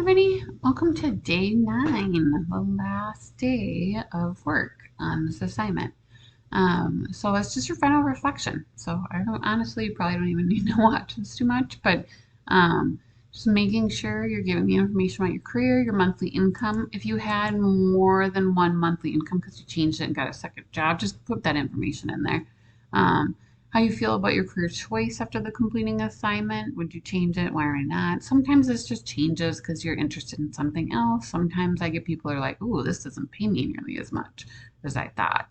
Everybody, welcome to day 9, the last day of work on this assignment. So it's just your final reflection. So I don't honestly, you probably don't even need to watch this too much, but just making sure you're giving the information about your career, your monthly income. If you had more than one monthly income because you changed it and got a second job, just put that information in there. How you feel about your career choice after the completing assignment. Would you change it? Why or not? Sometimes this just changes because you're interested in something else. Sometimes I get people who are like, "Ooh, this doesn't pay me nearly as much as I thought."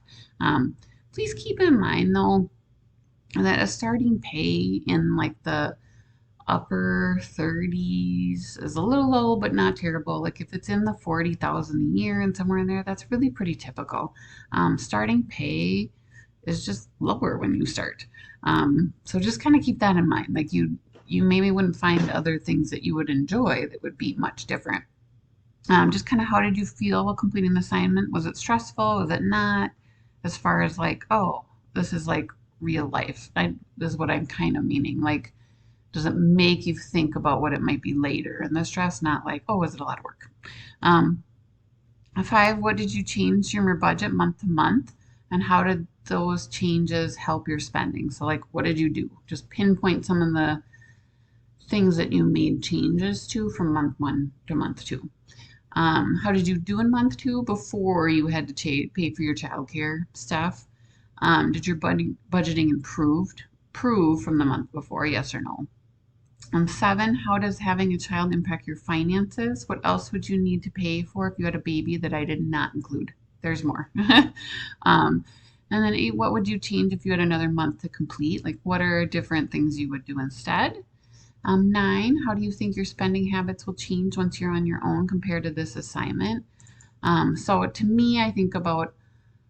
Please keep in mind though that a starting pay in like the upper 30s is a little low, but not terrible. Like if it's in the 40,000 a year and somewhere in there, that's really pretty typical. Starting pay is just lower when you start. So just kind of keep that in mind. Like you maybe wouldn't find other things that you would enjoy that would be much different. Just kind of how did you feel while completing the assignment? Was it stressful? Was it not? As far as like, oh, this is like real life. This is what I'm kind of meaning. Like, does it make you think about what it might be later? And the stress, not like, oh, is it a lot of work? 5, what did you change from your budget month to month? And how did those changes help your spending? So like, what did you do? Just pinpoint some of the things that you made changes to from month 1 to month 2. How did you do in month 2 before you had to pay for your childcare stuff? Did your budgeting improve from the month before? Yes or no? 7, how does having a child impact your finances? What else would you need to pay for if you had a baby that I did not include? There's more. And then 8, what would you change if you had another month to complete? Like what are different things you would do instead? 9, how do you think your spending habits will change once you're on your own compared to this assignment? So to me, I think about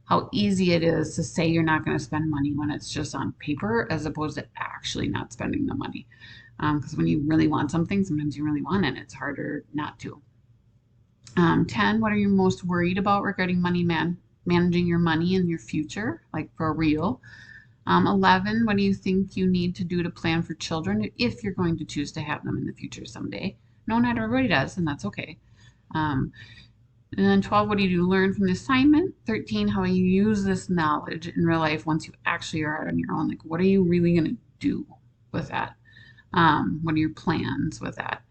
how easy it is to say you're not going to spend money when it's just on paper as opposed to actually not spending the money. Because when you really want something, sometimes you really want it, and it's harder not to. 10, what are you most worried about regarding managing your money in your future, like for real? 11, what do you think you need to do to plan for children if you're going to choose to have them in the future someday? No, not everybody does, and that's okay. And then 12, what do you learn from the assignment? 13, how you use this knowledge in real life once you actually are out on your own. Like, what are you really going to do with that? What are your plans with that?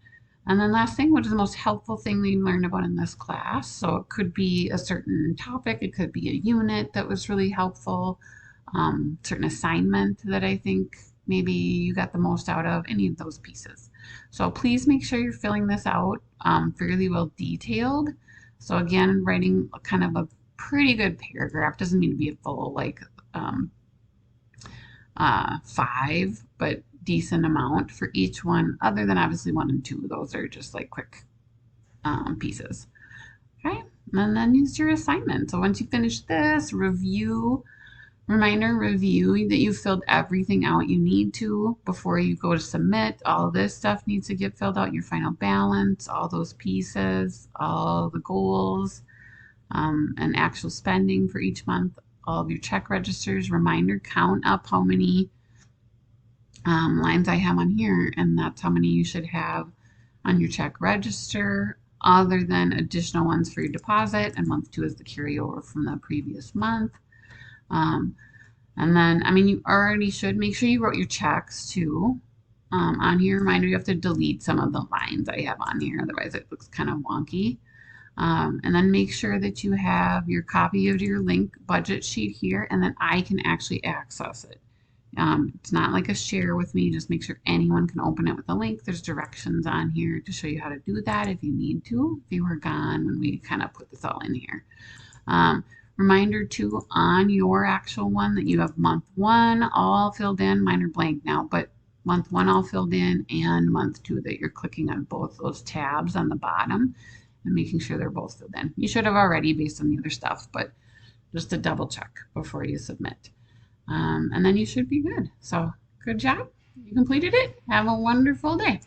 And then last thing, what is the most helpful thing that you learned about in this class? So it could be a certain topic. It could be a unit that was really helpful, certain assignment that I think maybe you got the most out of, any of those pieces. So please make sure you're filling this out fairly well detailed. So again, writing kind of a pretty good paragraph. Doesn't need to be a full like 5, but decent amount for each one, other than obviously 1 and 2. Those are just like quick pieces. Okay, and then use your assignment. So once you finish this, review that you filled everything out you need to before you go to submit. All this stuff needs to get filled out, your final balance, all those pieces, all the goals, and actual spending for each month, all of your check registers. Reminder, count up how many lines I have on here, and that's how many you should have on your check register, other than additional ones for your deposit, and month 2 is the carryover from the previous month. And then, I mean, you already should make sure you wrote your checks too. On here, reminder, you have to delete some of the lines I have on here, otherwise it looks kind of wonky. And then make sure that you have your copy of your link budget sheet here, and then I can actually access it. It's not like a share with me. Just make sure anyone can open it with a link. There's directions on here to show you how to do that if you need to, if you were gone when we kind of put this all in here. Reminder too, on your actual one that you have month 1 all filled in. Mine are blank now, but month 1 all filled in, and month 2 that you're clicking on both those tabs on the bottom and making sure they're both filled in. You should have already based on the other stuff, but just to double check before you submit. And then you should be good. So good job. You completed it. Have a wonderful day.